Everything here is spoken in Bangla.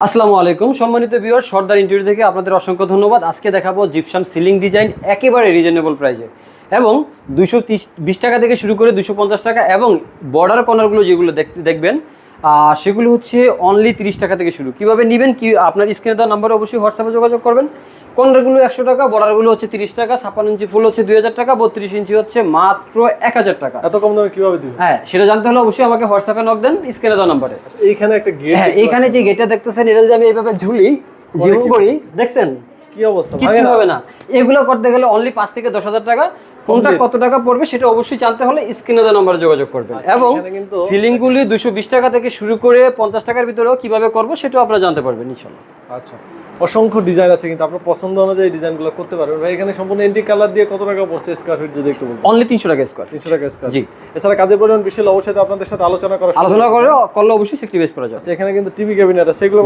আসসালামু আলাইকুম সম্মানিত ভিউয়ার, সর্দার ইন্টেরিয়র থেকে আপনাদের অসংখ্য ধন্যবাদ। আজকে দেখাবো জিপসাম সিলিং ডিজাইন একেবারে রিজনেবল প্রাইসে এবং 220 টাকা থেকে শুরু করে 250 টাকা এবং বর্ডার কর্নারগুলো যেগুলো দেখবেন সেগুলো হচ্ছে অনলি 30 টাকা থেকে শুরু। কিভাবে নেবেন কি আপনার স্ক্রিনে দেওয়া নাম্বারে অবশ্যই হোয়াটসঅ্যাপে যোগাযোগ করবেন। কর্নারগুলো 100 টাকা, বর্ডারগুলো হচ্ছে 30 টাকা, 56 ইঞ্চি ফুল হচ্ছে 2000 টাকা, 32 ইঞ্চি হচ্ছে মাত্র 1000 টাকা। এত কম দামে কিভাবে দিবেন? হ্যাঁ, সেটা জানতে হলে অবশ্যই আমাকে হোয়াটসঅ্যাপে নক দেন স্ক্রিনে দেওয়া নাম্বারে। এইখানে একটা গেট, হ্যাঁ, এইখানে যে গেটটা দেখতেছেন এটা যদি আমি এইভাবে ঝুলি জীবন করি, দেখছেন কি অবস্থা? কিছু হবে না। এগুলো করতে গেলে অনলি 5 থেকে 10,000 টাকা। কোনটা কত টাকা পড়বে সেটা অবশ্যই জানতে হলে স্ক্রিনে দেওয়া নম্বরে যোগাযোগ করবেন। এবং সিলিংগুলি 220 টাকা থেকে শুরু করে 50 টাকার ভিতরেও কিভাবে করব সেটাও আপনারা জানতে পারবেন ইনশাআল্লাহ। আচ্ছা, অসংখ্য ডিজাইন আছে, কিন্তু আপনার পছন্দ অনুযায়ী ডিজাইনগুলো করতে পারবেন। ভাই এখানে সম্পূর্ণ এন্টি কালার দিয়ে কত টাকা পড়ছে স্কয়ার ফিট যদি একটু বলতেন? অনলি 300 টাকা স্কয়ার। 300 টাকা স্কয়ার। জি। এছাড়া কাজের পরিমাণ বেশি হলে অবশ্যই আপনাদের সাথে আলোচনা করলে অবশ্যই সেক্রিফাইস করা যাবে। আচ্ছা, এখানে কিন্তু টিভি ক্যাবিনেট আছে, সেগুলো